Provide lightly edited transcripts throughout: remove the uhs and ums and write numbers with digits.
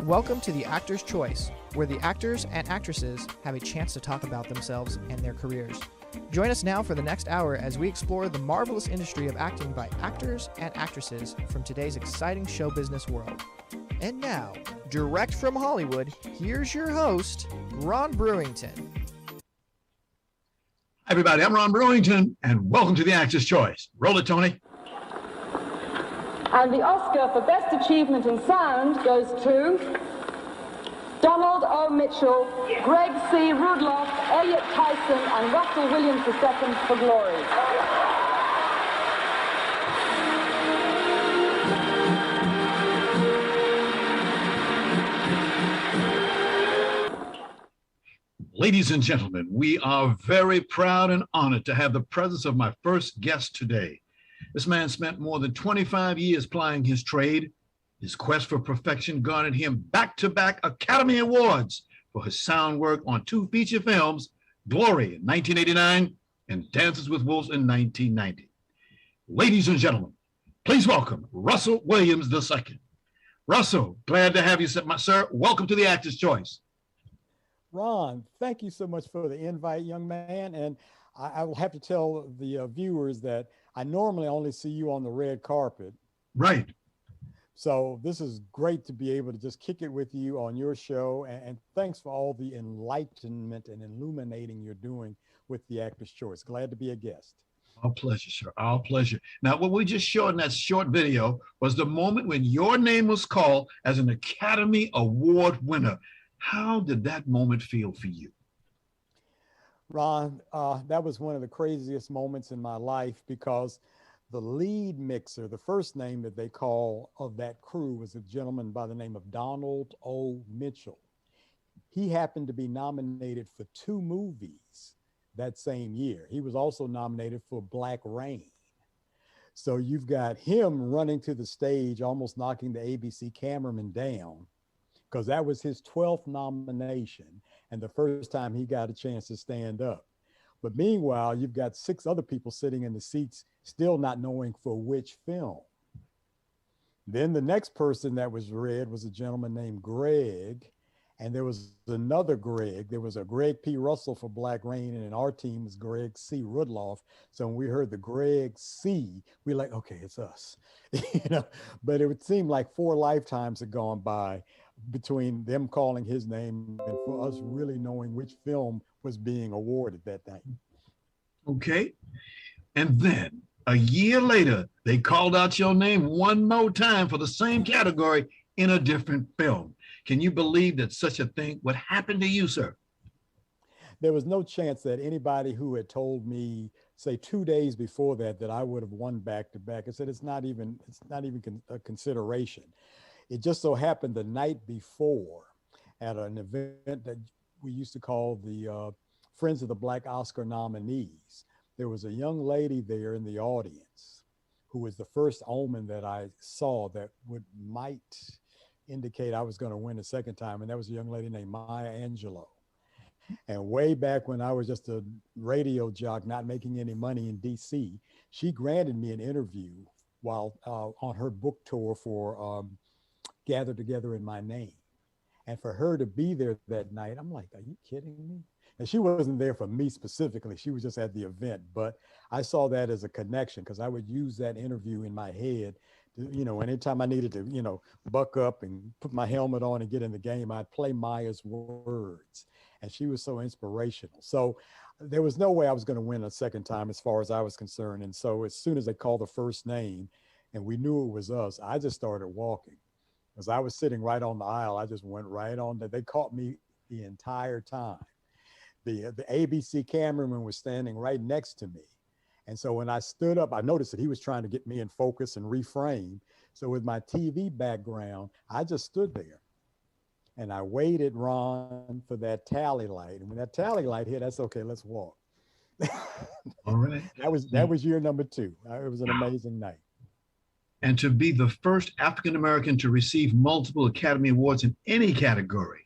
Welcome to The Actor's Choice, where the actors and actresses have a chance to talk about themselves and their careers. Join us now for the next hour as we explore the marvelous industry of acting by actors and actresses from today's exciting show business world. And now, direct from Hollywood, here's your host, Ron Brewington. Hi, everybody. I'm Ron Brewington, and welcome to The Actor's Choice. Roll it, Tony. And the Oscar for Best Achievement in Sound goes to Donald O. Mitchell, Greg C. Rudloff, Elliot Tyson, and Russell Williams II for Glory. Ladies and gentlemen, we are very proud and honored to have the presence of my first guest today. This man spent more than 25 years plying his trade. His quest for perfection garnered him back-to-back Academy Awards for his sound work on two feature films, Glory in 1989 and Dances with Wolves in 1990. Ladies and gentlemen, please welcome Russell Williams II. Russell, glad to have you, sir. Welcome to The Actor's Choice. Ron, thank you so much for the invite, young man. And I will have to tell the viewers that I normally only see you on the red carpet. Right. So this is great to be able to just kick it with you on your show. And thanks for all the enlightenment and illuminating you're doing with The Actor's Choice. Glad to be a guest. Our pleasure, sir. Our pleasure. Now, what we just showed in that short video was the moment when your name was called as an Academy Award winner. How did that moment feel for you? Ron, that was one of the craziest moments in my life because the lead mixer, the first name that they call of that crew was a gentleman by the name of Donald O. Mitchell. He happened to be nominated for 2 movies that same year. He was also nominated for Black Rain. So you've got him running to the stage, almost knocking the ABC cameraman down, because that was his 12th nomination and the first time he got a chance to stand up. But meanwhile, you've got 6 other people sitting in the seats still not knowing for which film. Then the next person that was read was a gentleman named Greg, and there was another Greg. There was a Greg P. Russell for Black Rain, and our team was Greg C. Rudloff. So when we heard the Greg C, we were like, okay, it's us. But it would seem like 4 lifetimes had gone by between them calling his name and for us really knowing which film was being awarded that night. Okay. And then a year later, they called out your name one more time for the same category in a different film. Can you believe that such a thing would happen to you, sir? There was no chance that anybody who had told me, say 2 days before that I would have won back to back. I said, it's not even a consideration. It just so happened the night before at an event that we used to call the Friends of the Black Oscar nominees. There was a young lady there in the audience who was the first omen that I saw that might indicate I was going to win a second time. And that was a young lady named Angelou. And way back when I was just a radio jock, not making any money in DC, she granted me an interview while on her book tour for Gather Together in My Name. And for her to be there that night, I'm like, are you kidding me? And she wasn't there for me specifically. She was just at the event. But I saw that as a connection because I would use that interview in my head to, anytime I needed to, buck up and put my helmet on and get in the game, I'd play Maya's words. And she was so inspirational. So there was no way I was going to win a second time as far as I was concerned. And so as soon as they called the first name and we knew it was us, I just started walking. As I was sitting right on the aisle, I just went right on. They caught me the entire time. The ABC cameraman was standing right next to me. And so when I stood up, I noticed that he was trying to get me in focus and reframe. So with my TV background, I just stood there. And I waited, Ron, for that tally light. And when that tally light hit, that's okay, let's walk. All right. That was year number 2. It was an amazing night. And to be the first African-American to receive multiple Academy Awards in any category,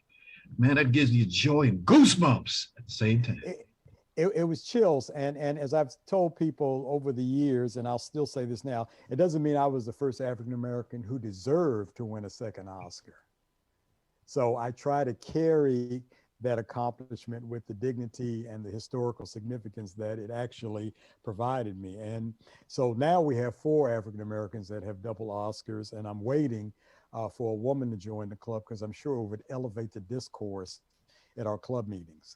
man, that gives you joy and goosebumps at the same time. It was chills. And as I've told people over the years, and I'll still say this now, it doesn't mean I was the first African-American who deserved to win a second Oscar. So I try to carry that accomplishment with the dignity and the historical significance that it actually provided me. And so now we have 4 African Americans that have double Oscars, and I'm waiting for a woman to join the club because I'm sure it would elevate the discourse at our club meetings.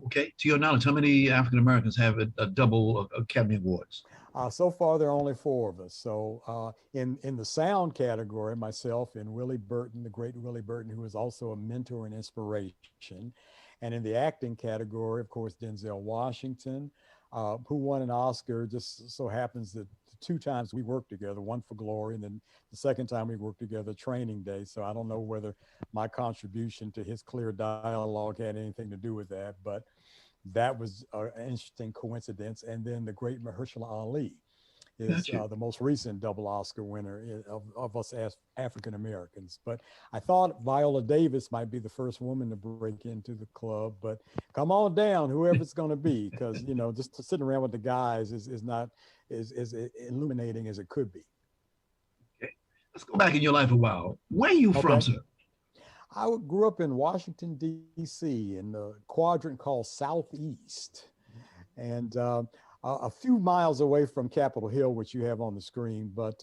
Okay, to your knowledge, how many African Americans have a double Academy Awards? So far, there are only 4 of us. So in the sound category, myself and Willie Burton, the great Willie Burton, who is also a mentor and inspiration. And in the acting category, of course, Denzel Washington, who won an Oscar. Just so happens that the 2 times we worked together, one for Glory, and then the second time we worked together, Training Day. So I don't know whether my contribution to his clear dialogue had anything to do with that, but that was an interesting coincidence. And then the great Mahershala Ali is the most recent double Oscar winner of us as African Americans. But I thought Viola Davis might be the first woman to break into the club, but come on down, whoever it's going to be, because, you know, just sitting around with the guys is not as illuminating as it could be. Okay, let's go back in your life a while. Where are you from, sir? I grew up in Washington, D.C., in the quadrant called Southeast, and a few miles away from Capitol Hill, which you have on the screen. But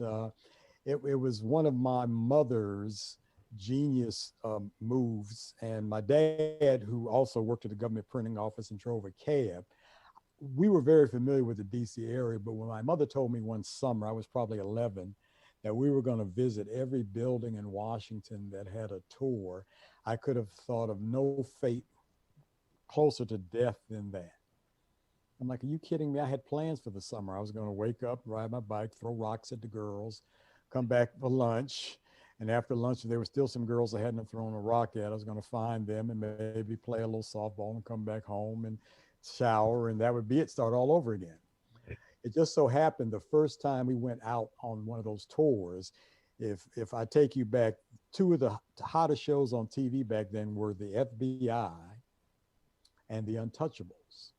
it was one of my mother's genius moves. And my dad, who also worked at the government printing office and drove a cab, we were very familiar with the D.C. area. But when my mother told me one summer, I was probably 11, that we were going to visit every building in Washington that had a tour, I could have thought of no fate closer to death than that. I'm like, are you kidding me? I had plans for the summer. I was going to wake up, ride my bike, throw rocks at the girls, come back for lunch. And after lunch, there were still some girls I hadn't thrown a rock at. I was going to find them and maybe play a little softball and come back home and shower. And that would be it, start all over again. It just so happened the first time we went out on one of those tours, if I take you back, 2 of the hottest shows on TV back then were the FBI and the Untouchables.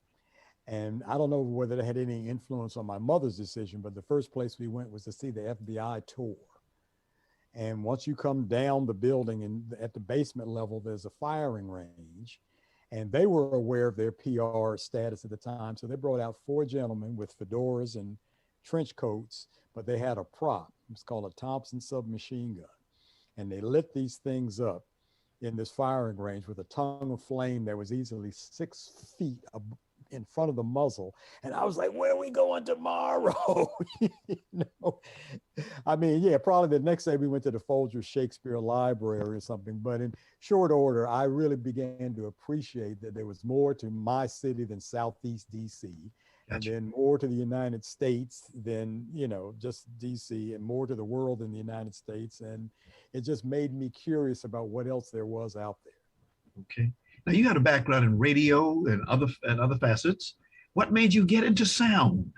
And I don't know whether that had any influence on my mother's decision, but the first place we went was to see the FBI tour. And once you come down the building and at the basement level, there's a firing range. And they were aware of their PR status at the time. So they brought out 4 gentlemen with fedoras and trench coats, but they had a prop. It's called a Thompson submachine gun. And they lit these things up in this firing range with a tongue of flame that was easily 6 feet in front of the muzzle. And I was like, where are we going tomorrow? You know? I mean, yeah, probably the next day we went to the Folger Shakespeare Library or something. But in short order, I really began to appreciate that there was more to my city than Southeast DC. Gotcha. And then more to the United States than, you know, just DC, and more to the world than the United States. And it just made me curious about what else there was out there. Okay. Now, you had a background in radio and other facets. What made you get into sound?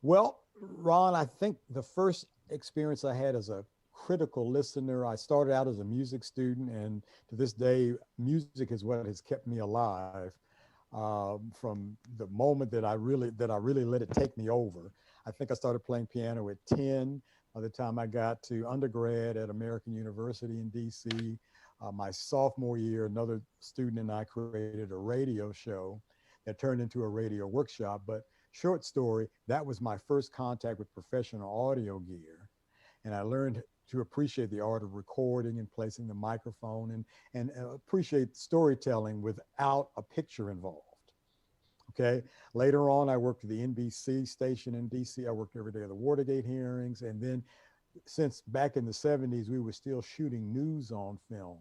Well, Ron, I think the first experience I had as a critical listener, I started out as a music student, and to this day, music is what has kept me alive from the moment that I really let it take me over. I think I started playing piano at 10. By the time I got to undergrad at American University in DC, my sophomore year, another student and I created a radio show that turned into a radio workshop. But short story, that was my first contact with professional audio gear. And I learned to appreciate the art of recording and placing the microphone and appreciate storytelling without a picture involved. Okay. Later on, I worked at the NBC station in DC. I worked every day of the Watergate hearings. And then since back in the 70s, we were still shooting news on film.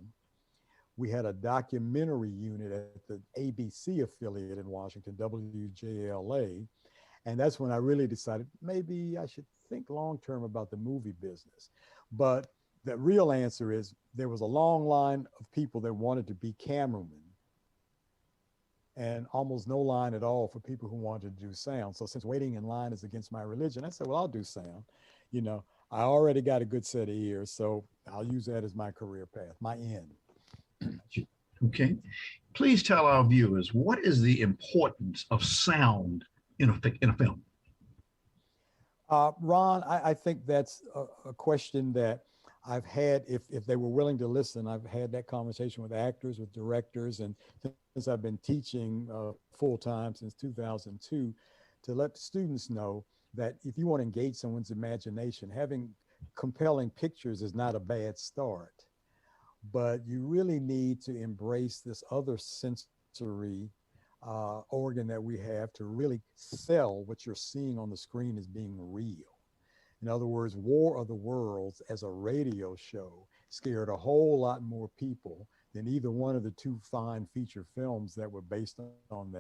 We had a documentary unit at the ABC affiliate in Washington, WJLA. And that's when I really decided maybe I should think long-term about the movie business. But the real answer is there was a long line of people that wanted to be cameramen and almost no line at all for people who wanted to do sound. So since waiting in line is against my religion, I said, well, I'll do sound. You know, I already got a good set of ears, so I'll use that as my career path, my end. Okay. Please tell our viewers, what is the importance of sound in a film? Ron, I think that's a question that I've had, if they were willing to listen, I've had that conversation with actors, with directors, and since I've been teaching full time since 2002, to let students know that if you want to engage someone's imagination, having compelling pictures is not a bad start, but you really need to embrace this other sensory organ that we have to really sell what you're seeing on the screen as being real. In other words, War of the Worlds as a radio show scared a whole lot more people than either one of the two fine feature films that were based on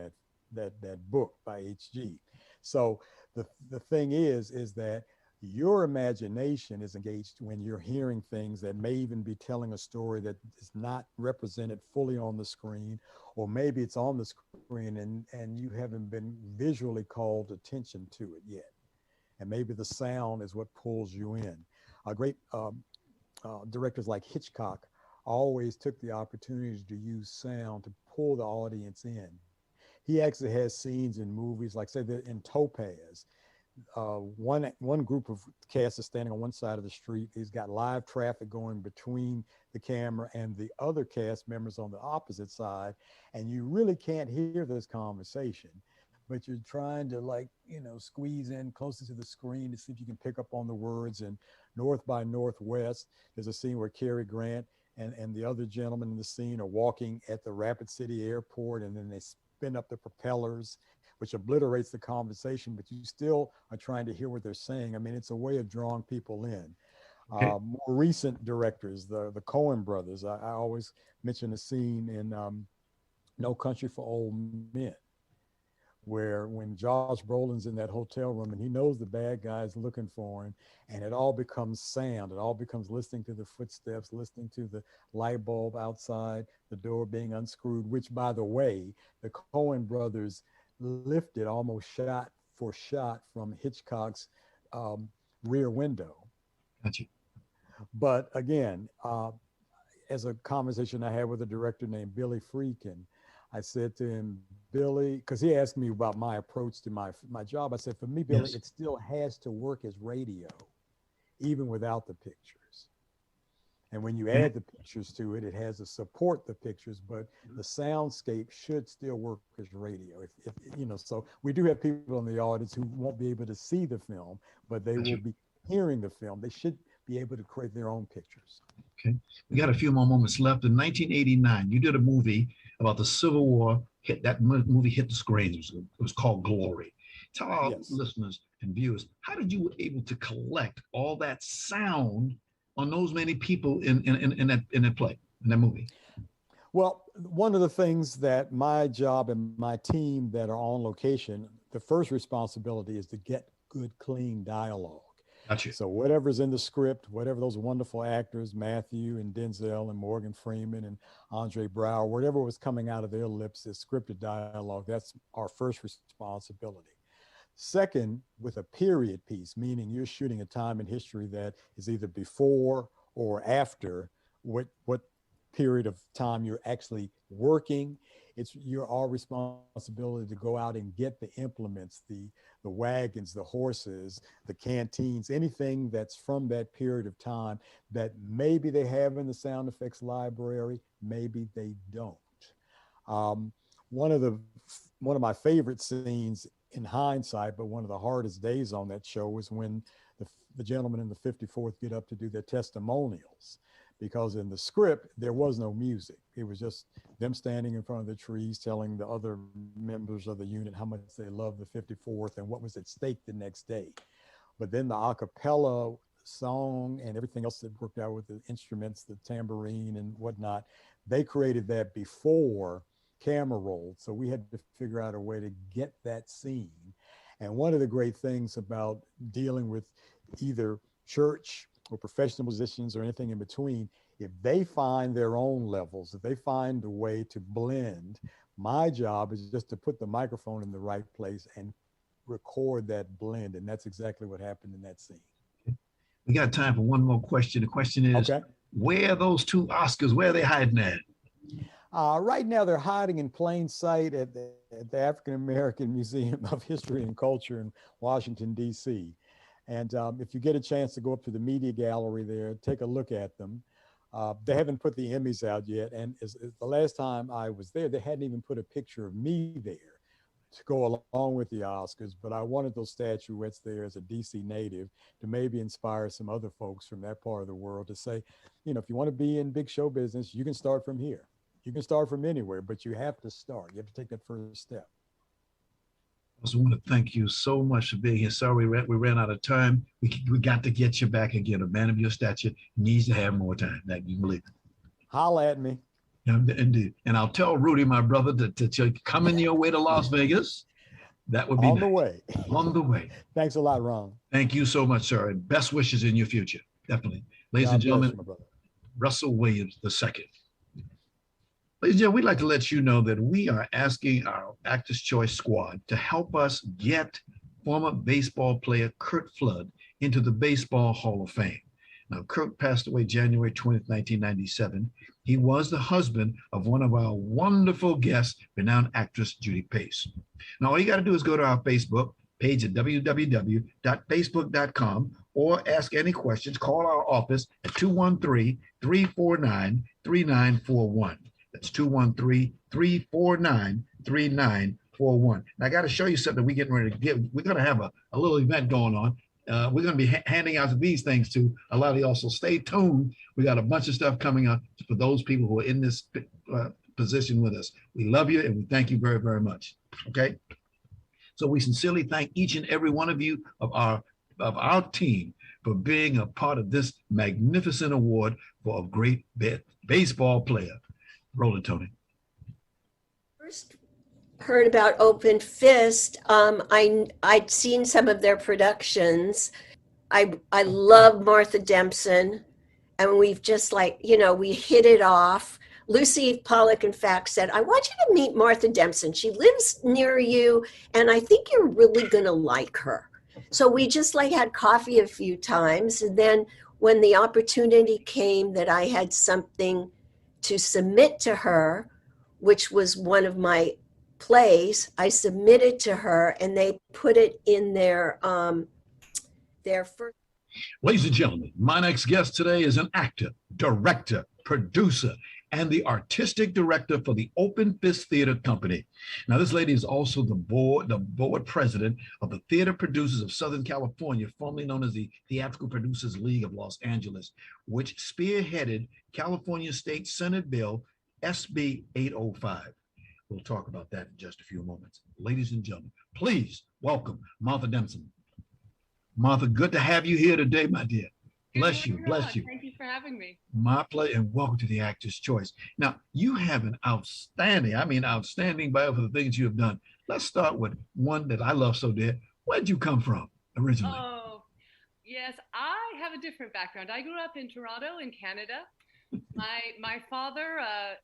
that book by H.G. So the thing is that your imagination is engaged when you're hearing things that may even be telling a story that is not represented fully on the screen, or maybe it's on the screen and you haven't been visually called attention to it yet. And maybe the sound is what pulls you in. Great directors like Hitchcock always took the opportunity to use sound to pull the audience in. He actually has scenes in movies, like say in Topaz, one group of cast is standing on one side of the street. He's got live traffic going between the camera and the other cast members on the opposite side. And you really can't hear this conversation, but you're trying to squeeze in closer to the screen to see if you can pick up on the words. And North by Northwest, there's a scene where Cary Grant and the other gentleman in the scene are walking at the Rapid City Airport, and then they spin up the propellers, which obliterates the conversation, but you still are trying to hear what they're saying. I mean, it's a way of drawing people in. Okay. More recent directors, the Coen brothers, I always mention a scene in No Country for Old Men, where when Josh Brolin's in that hotel room and he knows the bad guy's looking for him, and it all becomes sound. It all becomes listening to the footsteps, listening to the light bulb outside, the door being unscrewed, which, by the way, the Coen brothers lifted almost shot for shot from Hitchcock's Rear Window. Gotcha. But again, as a conversation I had with a director named Billy Friedkin, I said to him, Billy, because he asked me about my approach to my job. I said, for me, Billy, yes, it still has to work as radio, even without the pictures. And when you add the pictures to it, it has to support the pictures, but the soundscape should still work as radio. If so we do have people in the audience who won't be able to see the film, but they will be hearing the film. They should be able to create their own pictures. Okay, we got a few more moments left. In 1989, you did a movie about the Civil War. That movie hit the screens. It was called Glory. Tell our listeners and viewers, how did you were able to collect all that sound on those many people in that play, in that movie? Well, one of the things that my job and my team that are on location, the first responsibility is to get good, clean dialogue. Gotcha. So whatever's in the script, whatever those wonderful actors, Matthew and Denzel and Morgan Freeman and Andre Braugher, whatever was coming out of their lips is scripted dialogue. That's our first responsibility. Second, with a period piece, meaning you're shooting a time in history that is either before or after what period of time you're actually working. It's our responsibility to go out and get the implements, the wagons, the horses, the canteens, anything that's from that period of time that maybe they have in the sound effects library, maybe they don't. One of my favorite scenes in hindsight, but one of the hardest days on that show was when the gentlemen in the 54th get up to do their testimonials. Because in the script, there was no music. It was just them standing in front of the trees telling the other members of the unit how much they loved the 54th and what was at stake the next day. But then the a cappella song and everything else that worked out with the instruments, the tambourine and whatnot, they created that before camera rolled. So we had to figure out a way to get that scene. And one of the great things about dealing with either church or professional musicians or anything in between, if they find their own levels, if they find a way to blend, my job is just to put the microphone in the right place and record that blend. And that's exactly what happened in that scene. We got time for one more question. The question is, where are those two Oscars? Where are they hiding at? Right now, they're hiding in plain sight at the African American Museum of History and Culture in Washington, D.C. And if you get a chance to go up to the media gallery there, take a look at them. They haven't put the Emmys out yet. And the last time I was there, they hadn't even put a picture of me there to go along with the Oscars. But I wanted those statuettes there as a DC native to maybe inspire some other folks from that part of the world to say, you know, if you want to be in big show business, you can start from here. You can start from anywhere, but you have to start. You have to take that first step. I also want to thank you so much for being here. Sorry, we ran out of time. We got to get you back again. A man of your stature needs to have more time. That you believe it. Holla at me. Indeed. And I'll tell Rudy, my brother, to come in your way to Las Vegas. That would be on nice. the way. On the way. Thanks a lot, Ron. Thank you so much, sir. And best wishes in your future. Definitely. Ladies and gentlemen, Russell Williams II. Ladies and gentlemen, we'd like to let you know that we are asking our Actors' Choice Squad to help us get former baseball player Curt Flood into the Baseball Hall of Fame. Now, Curt passed away January 20th, 1997. He was the husband of one of our wonderful guests, renowned actress Judy Pace. Now, all you got to do is go to our Facebook page at www.facebook.com or ask any questions. Call our office at 213-349-3941. That's 213-349-3941. Now, I got to show you something we're getting ready to give. We're going to have a little event going on. We're going to be handing out these things to a lot of y'all. So stay tuned. We got a bunch of stuff coming up for those people who are in this position with us. We love you and we thank you very, very much. Okay. So we sincerely thank each and every one of you of our team for being a part of this magnificent award for a great baseball player. Roll it, Tony. First heard about Open Fist. I'd seen some of their productions. I love Martha Demson, and we've just we hit it off. Lucy Pollock, in fact, said, I want you to meet Martha Demson. She lives near you, and I think you're really going to like her. So we just had coffee a few times. And then when the opportunity came that I had something to submit to her, which was one of my plays, I submitted to her, and they put it in their first. Ladies and gentlemen, my next guest today is an actor, director, producer, and the artistic director for the Open Fist Theater Company. Now, this lady is also the board president of the Theater Producers of Southern California, formerly known as the Theatrical Producers League of Los Angeles, which spearheaded California State Senate Bill SB 805. We'll talk about that in just a few moments. Ladies and gentlemen, please welcome Martha Demson. Martha, good to have you here today, my dear. Bless you, bless you. Thank you for having me. My pleasure, and welcome to the Actors' Choice. Now, you have an outstanding bio for the things you have done. Let's start with one that I love so dear. Where'd you come from originally? Oh, yes, I have a different background. I grew up in Toronto in Canada. My father, I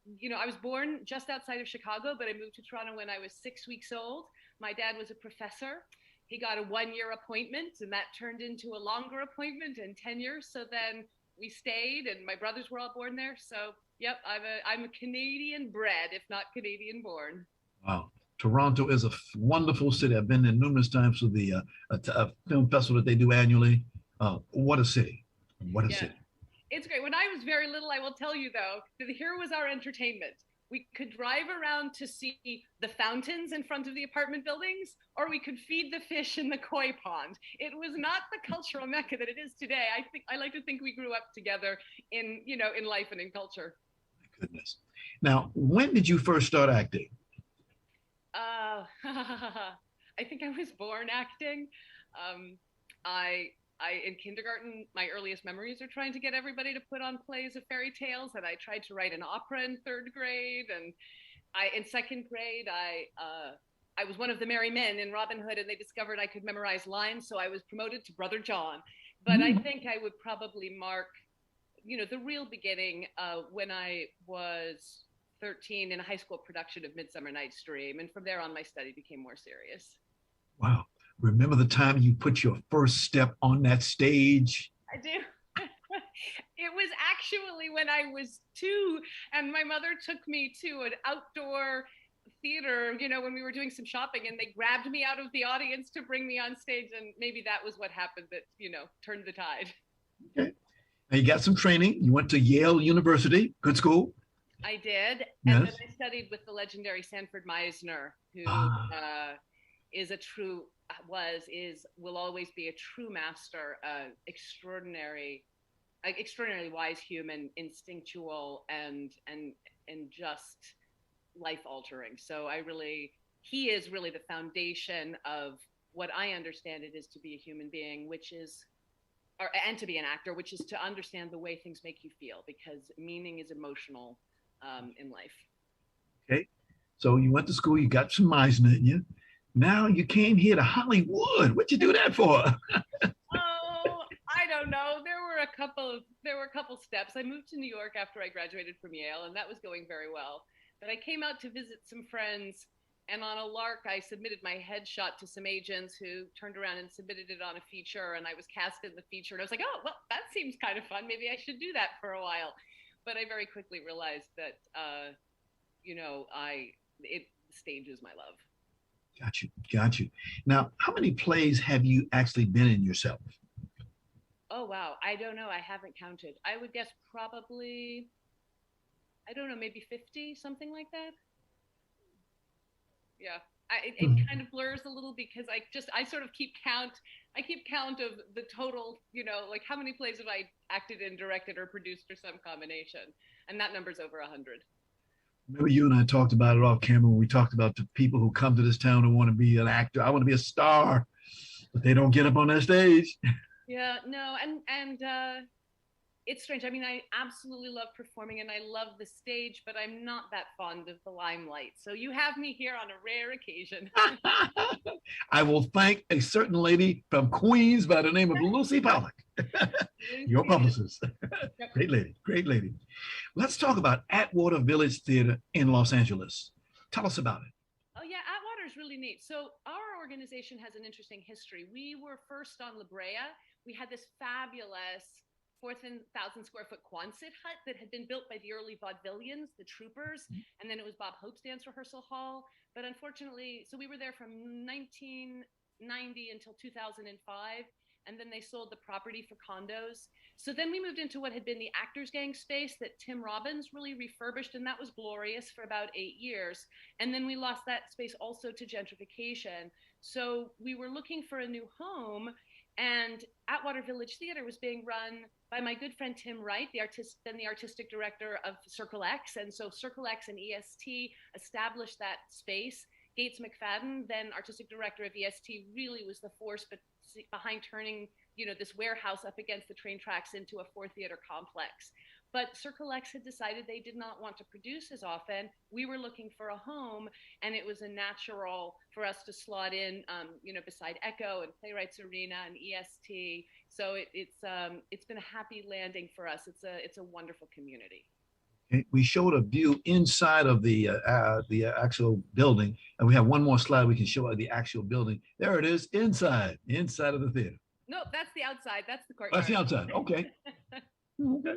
was born just outside of Chicago, but I moved to Toronto when I was 6 weeks old. My dad was a professor. He got a 1-year appointment, and that turned into a longer appointment and 10 years. So then we stayed, and my brothers were all born there. So, yep, I'm a Canadian bred, if not Canadian born. Wow. Toronto is a wonderful city. I've been there numerous times for the film festival that they do annually. What a city. What a city. It's great. When I was very little, I will tell you, though, here was our entertainment. We could drive around to see the fountains in front of the apartment buildings, or we could feed the fish in the koi pond. It was not the cultural mecca that it is today. I like to think we grew up together in life and in culture. My goodness. Now, when did you first start acting? I think I was born acting. In kindergarten, my earliest memories are trying to get everybody to put on plays of fairy tales, and I tried to write an opera in 3rd grade, and in 2nd grade, I was one of the merry men in Robin Hood, and they discovered I could memorize lines, so I was promoted to Brother John. But I think I would probably mark, the real beginning when I was 13 in a high school production of Midsummer Night's Dream, and from there on, my study became more serious. Wow. Remember the time you put your first step on that stage? I do. It was actually when I was 2, and my mother took me to an outdoor theater, you know, when we were doing some shopping, and they grabbed me out of the audience to bring me on stage. And maybe that was what happened that, you know, turned the tide. Okay. Now you got some training. You went to Yale University, good school. I did. Yes. And then I studied with the legendary Sanford Meisner, who is a true, will always be a true master, extraordinarily wise human, instinctual, and just life altering. So he is really the foundation of what I understand it is to be a human being, and to be an actor, which is to understand the way things make you feel, because meaning is emotional in life. Okay. So you went to school, you got some Meisner in you. Now you came here to Hollywood. What'd you do that for? I don't know. There were a couple steps. I moved to New York after I graduated from Yale, and that was going very well. But I came out to visit some friends, and on a lark, I submitted my headshot to some agents who turned around and submitted it on a feature, and I was cast in the feature. And I was like, oh, well, that seems kind of fun. Maybe I should do that for a while. But I very quickly realized that, stage is my love. Got you. Now, how many plays have you actually been in yourself? Oh, wow. I don't know. I haven't counted. I would guess probably, I don't know, maybe 50, something like that. Yeah. It kind of blurs a little because I sort of keep count. I keep count of the total, you know, like how many plays have I acted in, directed, or produced, or some combination. And that number's over 100. Remember you and I talked about it off camera when we talked about the people who come to this town and want to be an actor. I want to be a star, but they don't get up on that stage. Yeah, no, and it's strange. I mean, I absolutely love performing and I love the stage, but I'm not that fond of the limelight. So you have me here on a rare occasion. I will thank a certain lady from Queens by the name of Lucy Pollock, your publicist. Yep. Great lady. Let's talk about Atwater Village Theater in Los Angeles. Tell us about it. Oh yeah, Atwater is really neat. So our organization has an interesting history. We were first on La Brea. We had this fabulous 4,000 square foot Quonset hut that had been built by the early vaudevillians, the Troopers, and then it was Bob Hope's dance rehearsal hall. But unfortunately, so we were there from 1990 until 2005, and then they sold the property for condos. So then we moved into what had been the Actors Gang space that Tim Robbins really refurbished, and that was glorious for about 8 years. And then we lost that space also to gentrification. So we were looking for a new home, and Atwater Village Theater was being run by my good friend Tim Wright, the artistic director of Circle X. And so Circle X and EST established that space. Gates McFadden, then artistic director of EST, really was the force behind turning, you know, this warehouse up against the train tracks into a 4-theater complex. But Circle X had decided they did not want to produce as often. We were looking for a home, and it was a natural for us to slot in, beside Echo and Playwright's Arena and EST. So it's been a happy landing for us. It's a wonderful community. We showed a view inside of the actual building, and we have one more slide we can show of the actual building. There it is, inside of the theater. No, that's the outside. That's the courtyard. That's the outside. Okay. Okay.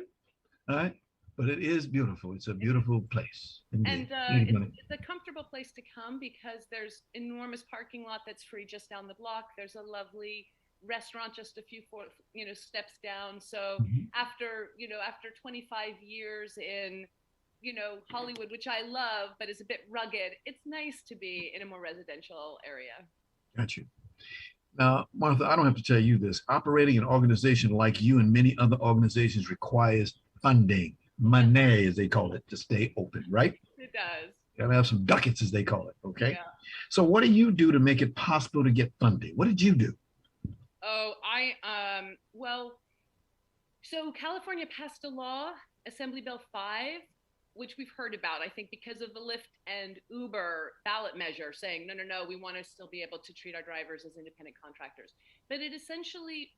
All right. But it is beautiful. It's a beautiful place. Indeed. And it's a comfortable place to come because there's enormous parking lot that's free just down the block. There's a lovely restaurant just a few steps down. So after 25 years in Hollywood, which I love but is a bit rugged, it's nice to be in a more residential area. Got you. Now, Martha, I don't have to tell you this. Operating an organization like you and many other organizations requires funding, money as they call it, to stay open, right? It does. You gotta have some ducats as they call it. Okay. Yeah. So what do you do to make it possible to get funding? What did you do? Oh, so California passed a law, Assembly Bill 5, which we've heard about, I think, because of the Lyft and Uber ballot measure saying, no, we want to still be able to treat our drivers as independent contractors. But it essentially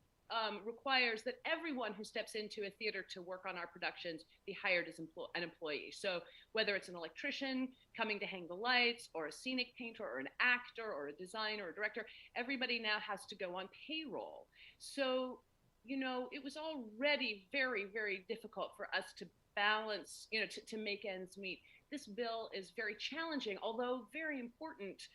requires that everyone who steps into a theater to work on our productions be hired as an employee. So whether it's an electrician coming to hang the lights, or a scenic painter, or an actor, or a designer, or a director, everybody now has to go on payroll. So, it was already very, very difficult for us to balance, to make ends meet this bill is very challenging, although very important,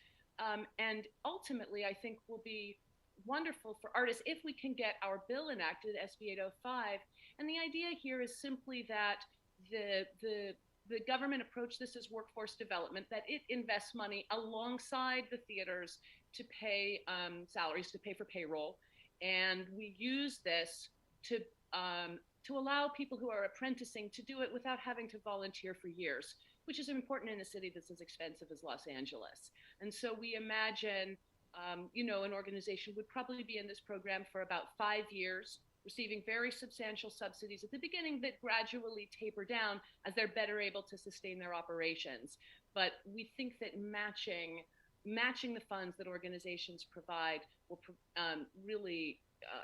and ultimately I think will be wonderful for artists if we can get our bill enacted, SB 805. And the idea here is simply that the government approach this as workforce development, that it invests money alongside the theaters to pay salaries, to pay for payroll. And we use this to allow people who are apprenticing to do it without having to volunteer for years, which is important in a city that's as expensive as Los Angeles. And so we imagine, an organization would probably be in this program for about 5 years, receiving very substantial subsidies at the beginning that gradually taper down as they're better able to sustain their operations. But we think that matching the funds that organizations provide will really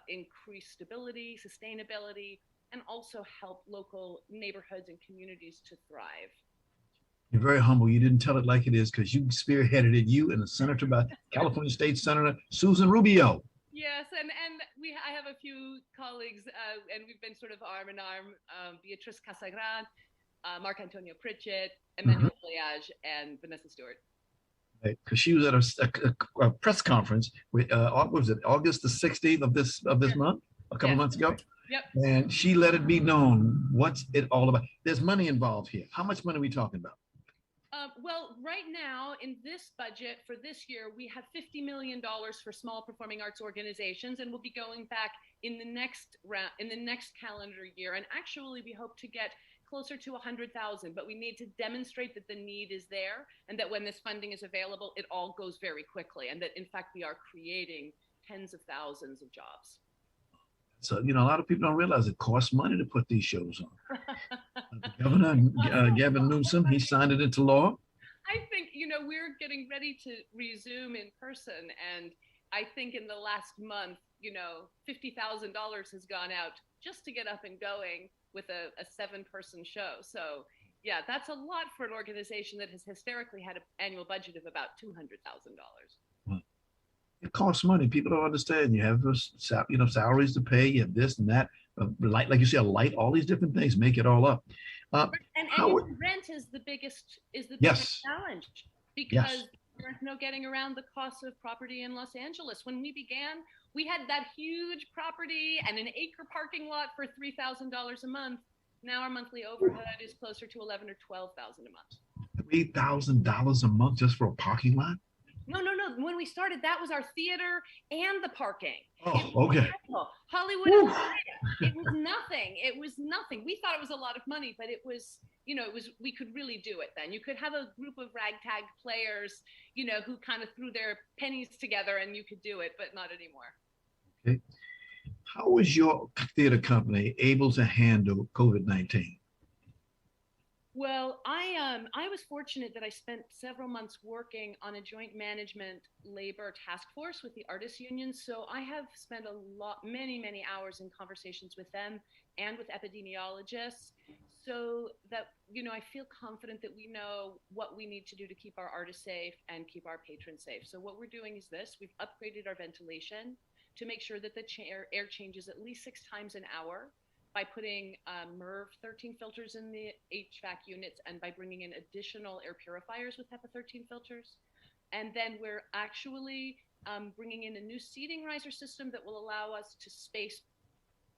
increase stability, sustainability, and also help local neighborhoods and communities to thrive. You're very humble. You didn't tell it like it is because you spearheaded it, you and the senator, California State Senator Susan Rubio. Yes, and I have a few colleagues, and we've been sort of arm in arm, Beatriz Casagran, Marc Antonio Pritchett, Emmanuel Voyage, and Vanessa Stewart. Right, because she was at a press conference with, what was it, August the 16th of this month, a couple months ago? Yep. And she let it be known what's it all about. There's money involved here. How much money are we talking about? Well, right now in this budget for this year, we have $50 million for small performing arts organizations, and we'll be going back in the next round, in the next calendar year. And actually, we hope to get closer to 100,000, but we need to demonstrate that the need is there, and that when this funding is available, it all goes very quickly, and that in fact we are creating tens of thousands of jobs. So, a lot of people don't realize it costs money to put these shows on. The governor, Gavin Newsom, he signed it into law. I think, we're getting ready to resume in person. And I think in the last month, $50,000 has gone out just to get up and going with a 7-person show. So yeah, that's a lot for an organization that has hysterically had an annual budget of about $200,000. It costs money. People don't understand. You have salaries to pay. You have this and that. Like you said, light, all these different things, make it all up. And rent is the biggest challenge, because there's no getting around the cost of property in Los Angeles. When we began, we had that huge property and an acre parking lot for $3,000 a month. Now our monthly overhead is closer to $11,000 or $12,000 a month. $3,000 a month just for a parking lot? No. When we started, that was our theater and the parking. Oh, okay. Hollywood and it was nothing. It was nothing. We thought it was a lot of money, but it was, we could really do it then. You could have a group of ragtag players, who kind of threw their pennies together, and you could do it, but not anymore. Okay. How was your theater company able to handle COVID-19? Well, I was fortunate that I spent several months working on a joint management labor task force with the artists union. So I have spent many hours in conversations with them and with epidemiologists, so that, I feel confident that we know what we need to do to keep our artists safe and keep our patrons safe. So what we're doing is this: we've upgraded our ventilation to make sure that the air changes at least 6 times an hour, by putting MERV 13 filters in the HVAC units, and by bringing in additional air purifiers with HEPA 13 filters. And then we're actually bringing in a new seating riser system that will allow us to space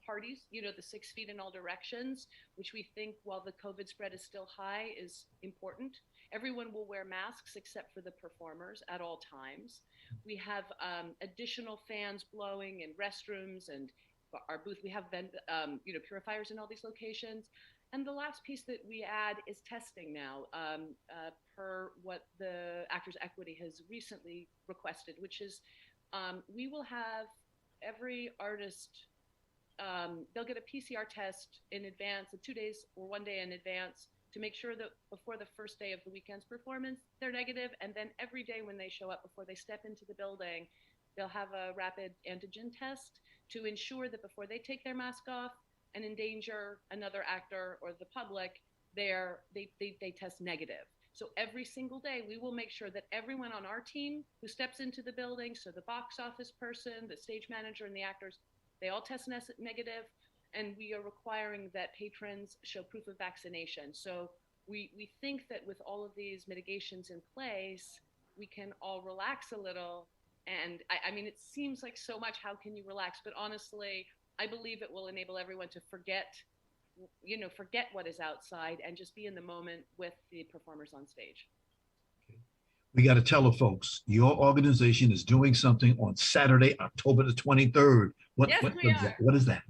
parties, the 6 feet in all directions, which we think, while the COVID spread is still high, is important. Everyone will wear masks except for the performers at all times. We have additional fans blowing in restrooms and our booth. We have purifiers in all these locations. And the last piece that we add is testing now, per what the Actors Equity has recently requested, which is we will have every artist, they'll get a PCR test in advance, 2 days or 1 day in advance, to make sure that before the first day of the weekend's performance, they're negative. And then every day when they show up, before they step into the building, they'll have a rapid antigen test to ensure that before they take their mask off and endanger another actor or the public, they test negative. So every single day, we will make sure that everyone on our team who steps into the building, so the box office person, the stage manager, and the actors, they all test negative. And we are requiring that patrons show proof of vaccination. So we think that with all of these mitigations in place, we can all relax a little. And I mean, it seems like so much, how can you relax? But honestly, I believe it will enable everyone to forget what is outside and just be in the moment with the performers on stage. We got to tell the folks, your organization is doing something on Saturday, October the 23rd. What is that?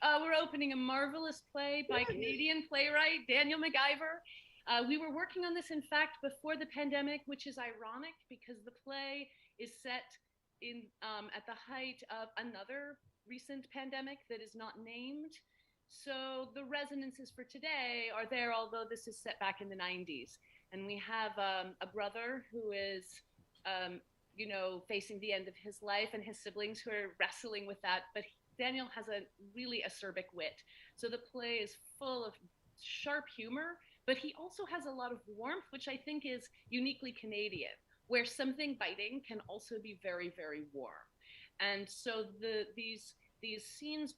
We're opening a marvelous play by Canadian playwright Daniel Macgyver. We were working on this, in fact, before the pandemic, which is ironic because the play is set in at the height of another recent pandemic that is not named. So the resonances for today are there, although this is set back in the 90s. And we have a brother who is, facing the end of his life, and his siblings who are wrestling with that. But Daniel has a really acerbic wit. So the play is full of sharp humor, but he also has a lot of warmth, which I think is uniquely Canadian, where something biting can also be very, very warm. And so these scenes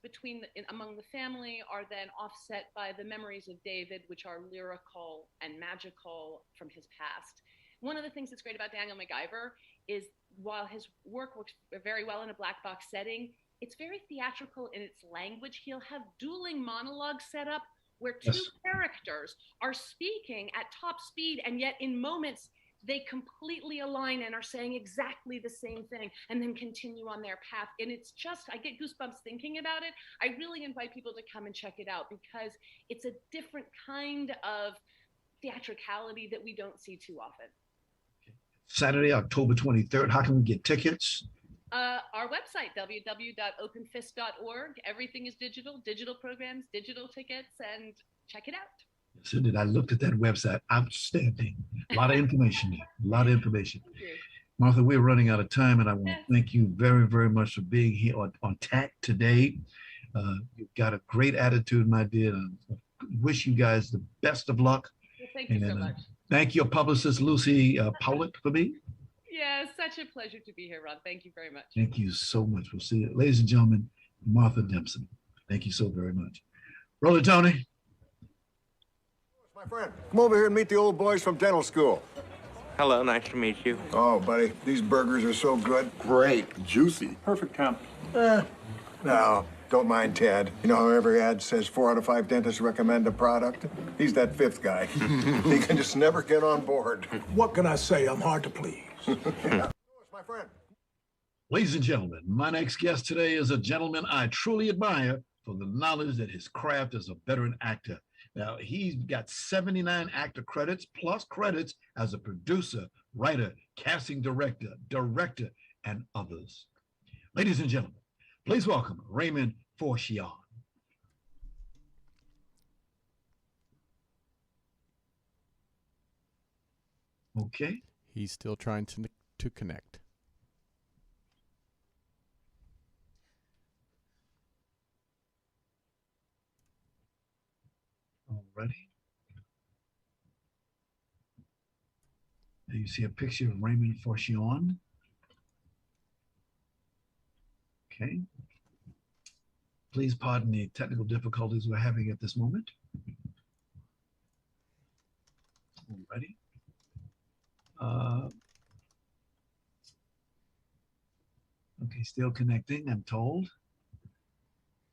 among the family are then offset by the memories of David, which are lyrical and magical from his past. One of the things that's great about Daniel Macgyver is, while his work works very well in a black box setting, it's very theatrical in its language. He'll have dueling monologues set up where two characters are speaking at top speed, and yet in moments they completely align and are saying exactly the same thing and then continue on their path. And it's just, I get goosebumps thinking about it. I really invite people to come and check it out because it's a different kind of theatricality that we don't see too often. Saturday, October 23rd. How can we get tickets? Our website, www.openfist.org. Everything is digital programs, digital tickets, and check it out. So did I looked at that website? Outstanding. A lot of information there. A lot of information. Martha, we're running out of time, and I want to thank you very, very much for being here on TAC today. You've got a great attitude, my dear. I wish you guys the best of luck. Well, thank you so much. Thank your publicist, Lucy Powlett, for me. Yeah, such a pleasure to be here, Ron. Thank you very much. Thank you so much. We'll see you. Ladies and gentlemen, Martha Demson. Thank you so very much. Roller Tony. My friend, come over here and meet the old boys from dental school. Hello, nice to meet you. Oh, buddy, these burgers are so good. Great, juicy. Perfect temp. No, don't mind Ted. You know how every ad says 4 out of 5 dentists recommend a product? He's that 5th guy. He can just never get on board. What can I say? I'm hard to please. My friend. Ladies and gentlemen, my next guest today is a gentleman I truly admire for the knowledge that his craft as a veteran actor. Now, he's got 79 actor credits plus credits as a producer, writer, casting director, and others. Ladies and gentlemen, please welcome Raymond Farchion. Okay. He's still trying to connect. Alrighty. Now you see a picture of Raymond Farchion. Okay. Please pardon the technical difficulties we're having at this moment. Alrighty. Okay, still connecting, I'm told.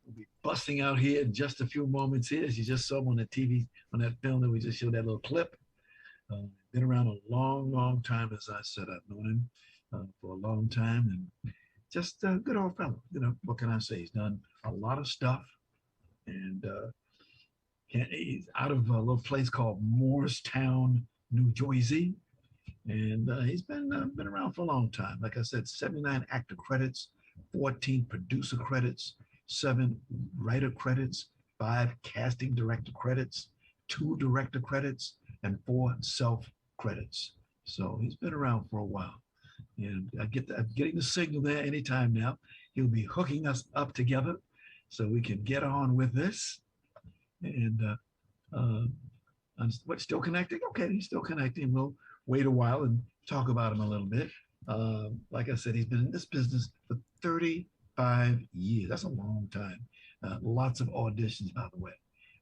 We'll be busting out here in just a few moments here, as you just saw on the TV, on that film that we just showed, that little clip. Been around a long, long time, as I said. I've known him for a long time, and just a good old fellow. You know, what can I say? He's done a lot of stuff, and he's out of a little place called Morristown, New Jersey. And he's been around for a long time. Like I said, 79 actor credits, 14 producer credits, 7 writer credits, 5 casting director credits, 2 director credits, and 4 self credits. So he's been around for a while. And I'm getting the signal there anytime now. He'll be hooking us up together so we can get on with this. And what, still connecting? Okay, he's still connecting. We'll wait a while and talk about him a little bit. Like I said, he's been in this business for 35 years. That's a long time. Lots of auditions, by the way.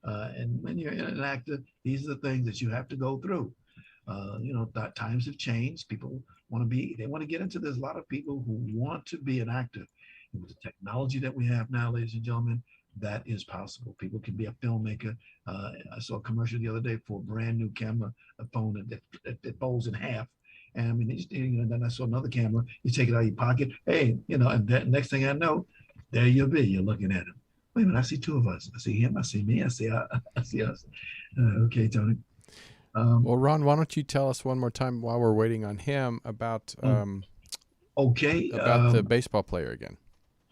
And when you're an actor, these are the things that you have to go through. Times have changed. People they want to get into. There's a lot of people who want to be an actor. And with the technology that we have now, ladies and gentlemen, that is possible. People can be a filmmaker. I saw a commercial the other day for a brand new camera, a phone that folds in half. And I mean, then I saw another camera. You take it out of your pocket. Hey, and that next thing I know, there you'll be. You're looking at him. Wait a minute, I see two of us. I see him. I see me. I see us. Okay, Tony. Well, Ron, why don't you tell us one more time while we're waiting on him about the baseball player again?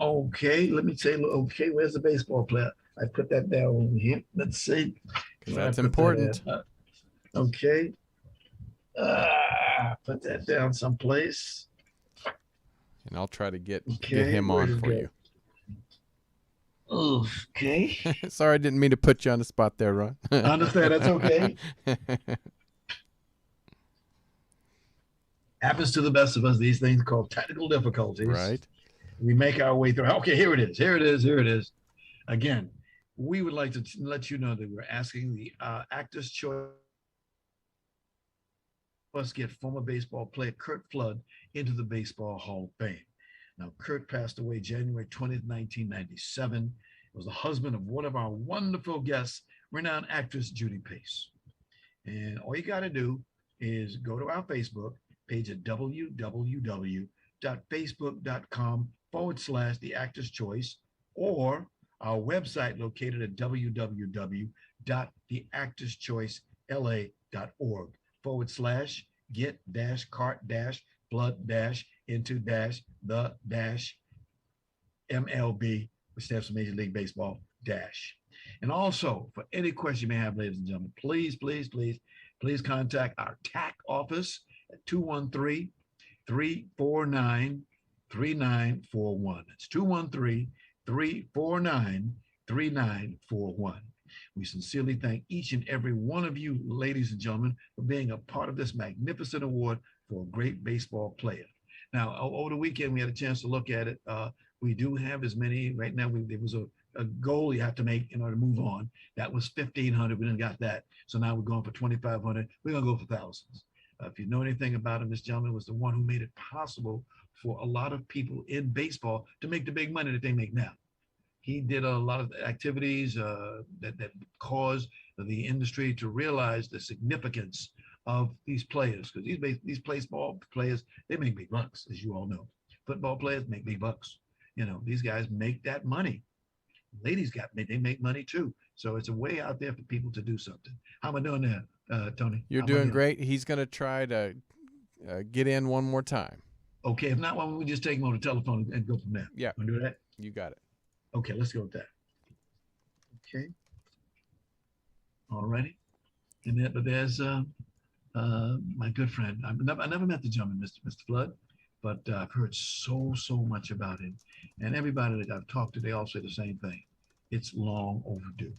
Okay, let me say. Okay, where's the baseball player? I put that down here. Let's see. Because that's important. Okay. Put that down someplace. And I'll try to get him on for you. Okay. Sorry, I didn't mean to put you on the spot there, Ron. I understand. That's okay. Happens to the best of us. These things called technical difficulties. Right. We make our way through. Okay, here it is. Again, we would like to let you know that we're asking the Actors' Choice must get former baseball player Curt Flood into the Baseball Hall of Fame. Now, Curt passed away January 20th, 1997. He was the husband of one of our wonderful guests, renowned actress Judy Pace. And all you got to do is go to our Facebook page at www.facebook.com/The Actors' Choice, or our website located at www.theactorschoice.org/get-cart-into-the-MLB, which stands for Major League Baseball dash. And also, for any question you may have, ladies and gentlemen, please contact our TAC office at 213-349-3941. It's 213-349-3941. We sincerely thank each and every one of you, ladies and gentlemen, for being a part of this magnificent award for a great baseball player. Now, over the weekend, we had a chance to look at it. We do have as many right now. There was a goal you have to make in order to move on. That was 1,500. We didn't got that. So now we're going for 2,500. We're going to go for thousands. If you know anything about him, this gentleman was the one who made it possible for a lot of people in baseball to make the big money that they make now. He did a lot of activities that caused the industry to realize the significance of these players, because these baseball players, they make big bucks, as you all know. Football players make big bucks. These guys make that money. Ladies they make money too. So it's a way out there for people to do something. How am I doing there, Tony? You're doing great. He's going to try to get in one more time. Okay, if not, why don't we just take him on the telephone and go from there? Yeah. Want to do that? You got it. Okay, let's go with that. Okay. All righty. But there's my good friend. I never met the gentleman, Mr. Flood, but I've heard so much about him. And everybody that I've talked to, they all say the same thing. It's long overdue.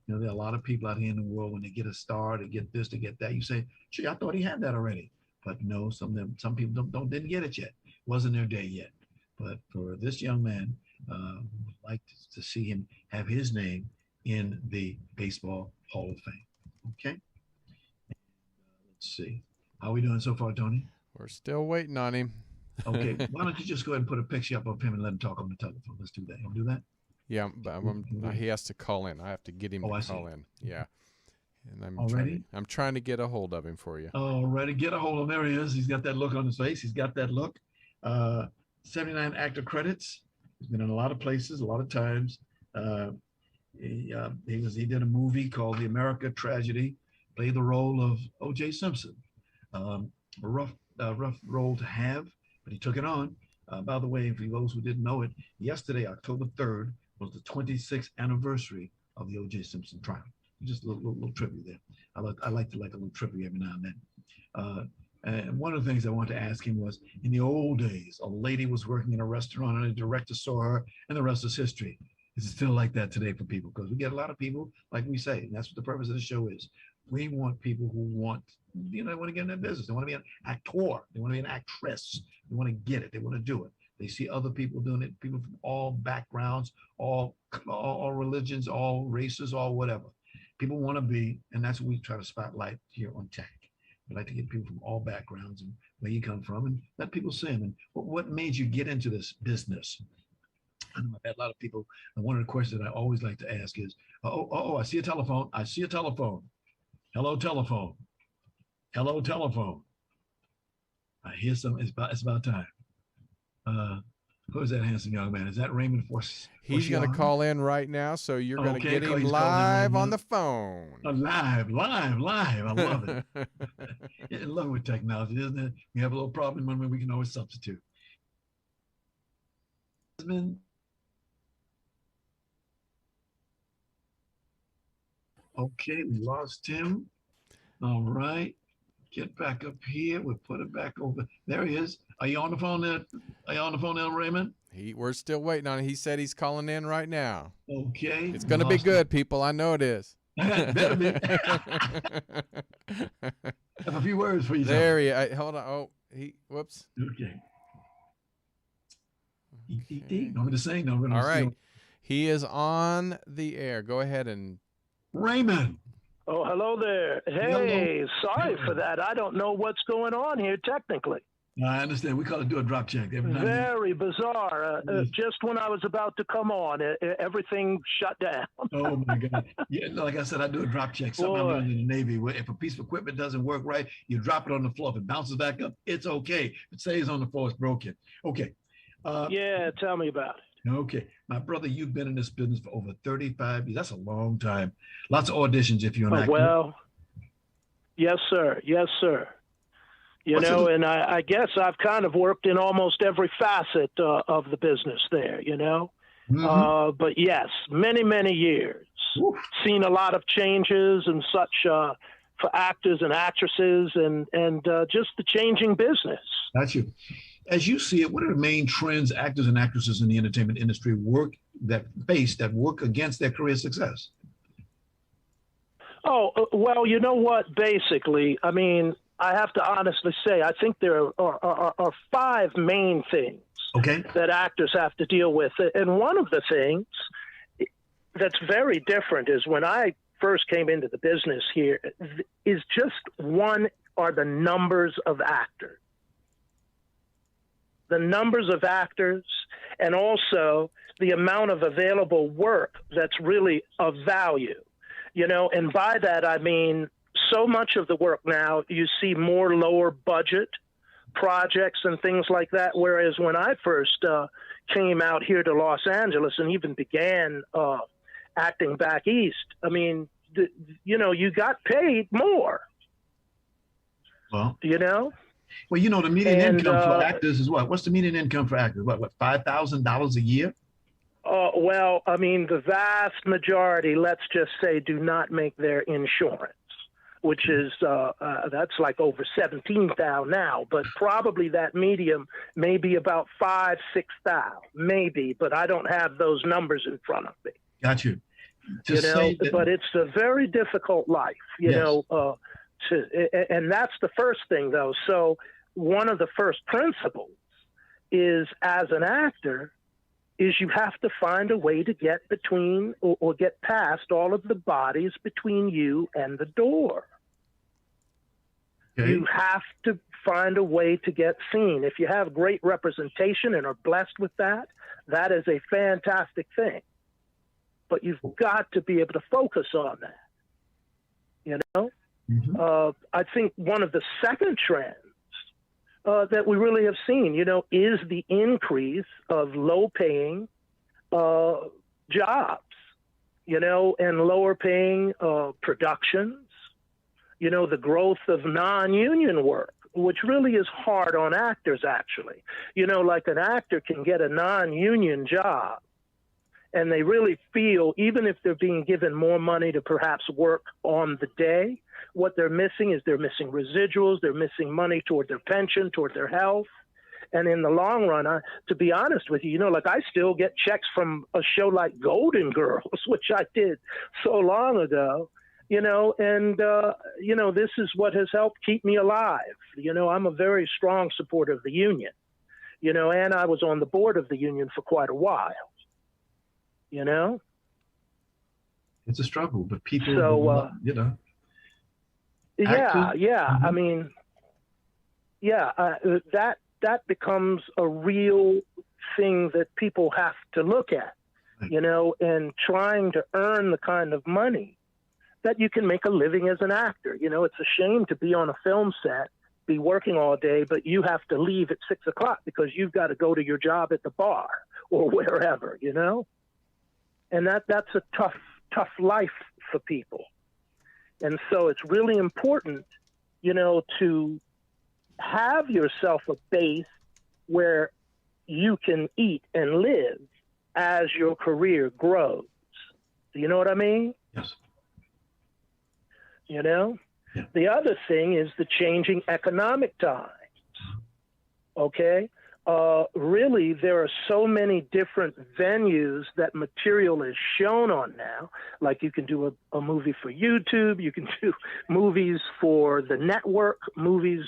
There are a lot of people out here in the world, when they get a star, they get this, they get that. You say, gee, I thought he had that already. But no, some people didn't get it yet. Wasn't their day yet. But for this young man, would like to see him have his name in the Baseball Hall of Fame. Okay. Let's see. How are we doing so far, Tony? We're still waiting on him. Okay. Why don't you just go ahead and put a picture up of him and let him talk on the telephone? Let's do that. You want to do that? Yeah, but he has to call in. I have to get him to call in. Yeah. And I'm trying to get a hold of him for you. Already, get a hold of him. There he is. He's got that look on his face. He's got that look. 79 actor credits. He's been in a lot of places, a lot of times. He did a movie called The America Tragedy. Played the role of O.J. Simpson. A rough role to have, but he took it on. By the way, for those who didn't know it, yesterday, October 3rd, was the 26th anniversary of the O.J. Simpson trial. Just a little trivia there. I like to like a little trivia every now and then. And one of the things I wanted to ask him was, in the old days, a lady was working in a restaurant and a director saw her, and the rest is history. Is it still like that today for people? Because we get a lot of people, like we say, and that's what the purpose of the show is. We want people who want, they want to get in their business. They want to be an actor. They want to be an actress. They want to get it. They want to do it. They see other people doing it, people from all backgrounds, all religions, all races, all whatever. people want to be, and that's what we try to spotlight here on TAC. We like to get people from all backgrounds and where you come from, and let people see them. And what made you get into this business? I know I've had a lot of people, and one of the questions that I always like to ask is, I see a telephone. I see a telephone. Hello, telephone. Hello, telephone. I hear something. It's about time. Who is that handsome young man? Is that Raymond Farchion? He's going to call in right now, so you're going to get him live on the phone. Live. I love it. In love with technology, isn't it? We have a little problem when we can always substitute. Okay, we lost him. All right. Get back up here. We'll put it back over. There he is. Are you on the phone there? Are you on the phone there, Raymond? We're still waiting on it. He said he's calling in right now. Okay. It's going to be good, people. I know it is. Better be. I have a few words for you. There he is. Hold on. Oh, whoops. Okay. Want me to sing? No, all right. He is on the air. Go ahead and. Raymond. Oh, hello there. Hey, sorry for that. I don't know what's going on here technically. I understand. We call it do a drop check. Very bizarre. Just when I was about to come on, everything shut down. Oh, my God. Yeah, like I said, I do a drop check. Something I learned in the Navy. Where if a piece of equipment doesn't work right, you drop it on the floor. If it bounces back up, it's okay. If it stays on the floor, it's broken. Okay. Yeah, tell me about it. Okay. My brother, you've been in this business for over 35 years. That's a long time. Lots of auditions if you're an actor. Well, yes, sir. Yes, sir. You know, and I guess I've kind of worked in almost every facet of the business there, you know. But yes, many, many years. Oof. Seen a lot of changes and such for actors and actresses and just the changing business. Got you. As you see it, what are the main trends actors and actresses in the entertainment industry work against their career success? Oh, well, you know what? Basically, I mean, I have to honestly say, I think there are five main things that actors have to deal with. And one of the things that's very different is when I first came into the business here is just the numbers of actors. The numbers of actors and also the amount of available work that's really of value, you know, and by that I mean so much of the work now you see more lower budget projects and things like that, whereas when I first came out here to Los Angeles and even began acting back east, I mean, you got paid more. Well, you know? Well, you know, the median income for actors is what? What's the median income for actors? What, $5,000 a year? Well, I mean, the vast majority, let's just say, do not make their insurance, which is, that's like over $17,000 now, but probably that medium may be about $5,000-6,000, maybe, but I don't have those numbers in front of me. Got you. But it's a very difficult life, you know, and that's the first thing, though. So one of the first principles is, as an actor, is you have to find a way to get between or get past all of the bodies between you and the door. Okay. You have to find a way to get seen. If you have great representation and are blessed with that, that is a fantastic thing. But you've got to be able to focus on that, you know? Mm-hmm. I think one of the second trends that we really have seen, you know, is the increase of low-paying jobs, you know, and lower-paying productions, you know, the growth of non-union work, which really is hard on actors, actually. You know, like an actor can get a non-union job, and they really feel, even if they're being given more money to perhaps work on the day, what they're missing is they're missing residuals, they're missing money toward their pension, toward their health. And in the long run, to be honest with you, you know, like I still get checks from a show like Golden Girls, which I did so long ago, you know, and, you know, this is what has helped keep me alive. You know, I'm a very strong supporter of the union, you know, and I was on the board of the union for quite a while, you know. It's a struggle, but people, So, you know. Yeah. Mm-hmm. I mean, that becomes a real thing that people have to look at, you know, and trying to earn the kind of money that you can make a living as an actor. You know, it's a shame to be on a film set, be working all day, but you have to leave at 6 o'clock because you've got to go to your job at the bar or wherever, you know? And that's a tough life for people. And so it's really important, you know, to have yourself a base where you can eat and live as your career grows. Do you know what I mean? Yes. You know? Yeah. The other thing is the changing economic times. Okay? Really, there are so many different venues that material is shown on now. Like you can do a movie for YouTube, you can do movies for the network, movies,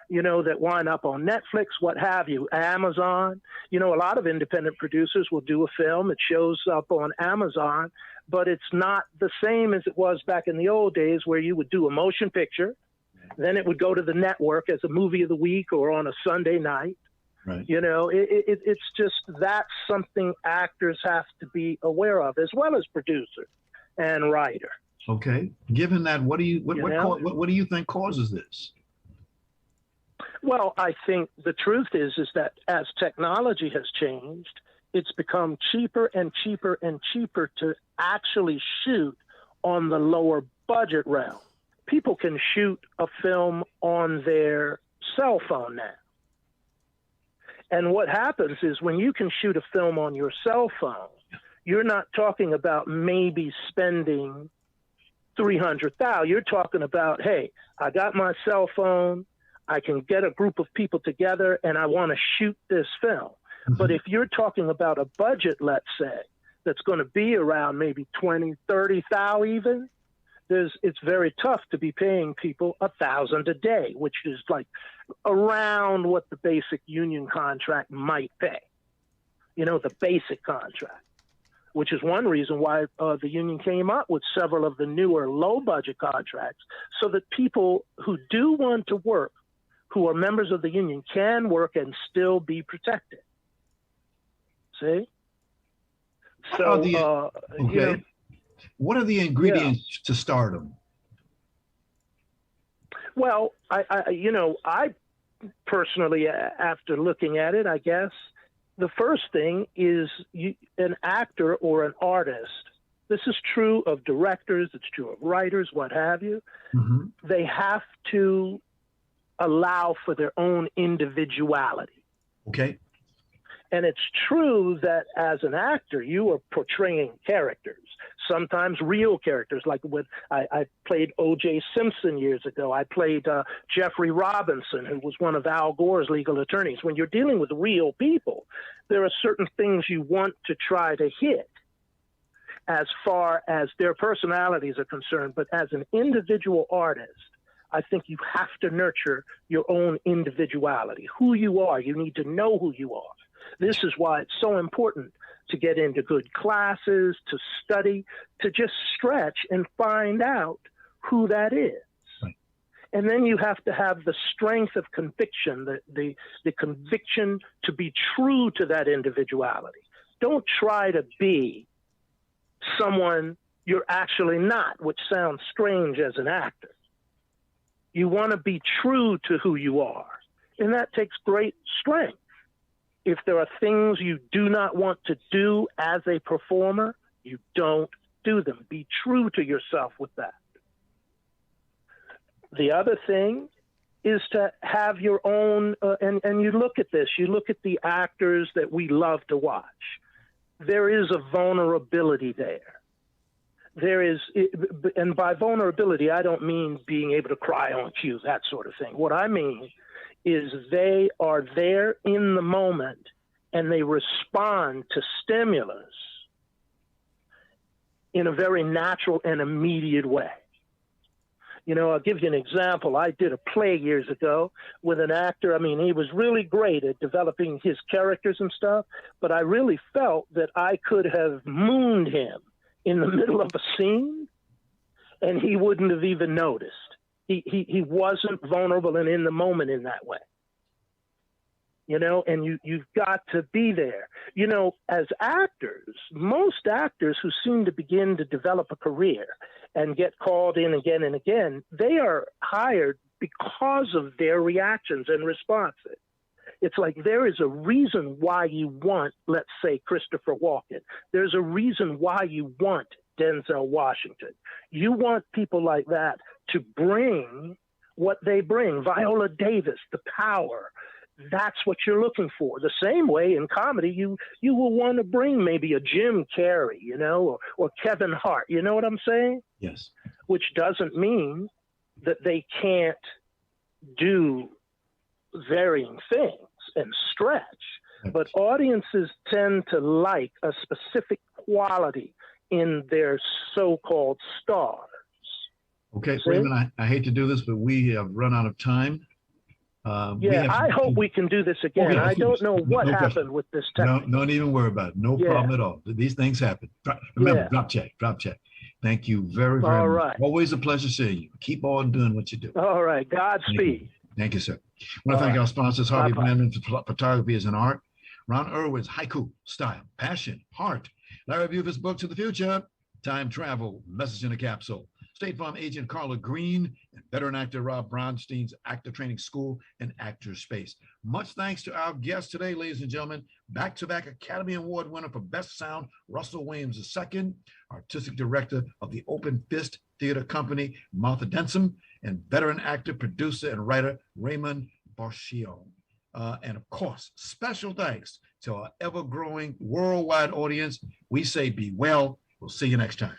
you know, that wind up on Netflix, what have you, Amazon. You know, a lot of independent producers will do a film, it shows up on Amazon, but it's not the same as it was back in the old days where you would do a motion picture, then it would go to the network as a movie of the week or on a Sunday night. Right. You know, it's just that's something actors have to be aware of, as well as producer and writer. Okay. Given that, what do you think causes this? Well, I think the truth is that as technology has changed, it's become cheaper and cheaper and cheaper to actually shoot on the lower budget realm. People can shoot a film on their cell phone now. And what happens is when you can shoot a film on your cell phone, you're not talking about maybe spending $300,000. You're talking about, hey, I got my cell phone, I can get a group of people together, and I want to shoot this film. Mm-hmm. But if you're talking about a budget, let's say, that's going to be around maybe $20,000, $30,000 even, it's very tough to be paying people $1,000 a day, which is like around what the basic union contract might pay. You know, the basic contract, which is one reason why the union came up with several of the newer low-budget contracts, so that people who do want to work, who are members of the union, can work and still be protected. See? So, okay. You know, what are the ingredients to stardom? Well, I personally, after looking at it, I guess, the first thing is an actor or an artist. This is true of directors, it's true of writers, what have you. Mm-hmm. They have to allow for their own individuality. Okay. And it's true that as an actor, you are portraying characters, sometimes real characters. Like I played O.J. Simpson years ago. I played Jeffrey Robinson, who was one of Al Gore's legal attorneys. When you're dealing with real people, there are certain things you want to try to hit as far as their personalities are concerned. But as an individual artist, I think you have to nurture your own individuality, who you are. You need to know who you are. This is why it's so important to get into good classes, to study, to just stretch and find out who that is. Right. And then you have to have the strength of conviction, the conviction to be true to that individuality. Don't try to be someone you're actually not, which sounds strange as an actor. You want to be true to who you are, and that takes great strength. If there are things you do not want to do as a performer, you don't do them. Be true to yourself with that. The other thing is to have your own, and you look at this, you look at the actors that we love to watch. There is a vulnerability there. There is, and by vulnerability, I don't mean being able to cry on cue, that sort of thing. What I mean is they are there in the moment and they respond to stimulus in a very natural and immediate way. You know, I'll give you an example. I did a play years ago with an actor. I mean, he was really great at developing his characters and stuff, but I really felt that I could have mooned him in the middle of a scene, and he wouldn't have even noticed. He wasn't vulnerable and in the moment in that way. You know, and you've got to be there. You know, as actors, most actors who seem to begin to develop a career and get called in again and again, they are hired because of their reactions and responses. It's like there is a reason why you want, let's say, Christopher Walken. There's a reason why you want Denzel Washington. You want people like that to bring what they bring. Viola Davis, the power. That's what you're looking for. The same way in comedy, you will want to bring maybe a Jim Carrey, you know, or Kevin Hart. You know what I'm saying? Yes. Which doesn't mean that they can't do varying things and stretch. But audiences tend to like a specific quality in their so-called stars. Okay, Raymond, I hate to do this, but we have run out of time. I hope we can do this again. I don't know what happened with this technique. Don't even worry about it. No problem at all. These things happen. Remember, drop check. Thank you very, very much. Always a pleasure seeing you. Keep on doing what you do. All right. Godspeed. Thank you, sir. I want to thank our sponsors, Harvey Brandon, Photography is an Art, Ron Irwin's Haiku, Style, Passion, Heart, Larry Buford's Book to the Future, Time Travel, Message in a Capsule, State Farm agent Carla Green, and veteran actor Rob Bronstein's Actor Training School and Actor Space. Much thanks to our guest today, ladies and gentlemen, back-to-back Academy Award winner for Best Sound, Russell Williams II, artistic director of the Open Fist Theater Company, Martha Demson, and veteran actor, producer, and writer Raymond Farchion. And of course, special thanks to our ever-growing worldwide audience. We say be well. We'll see you next time.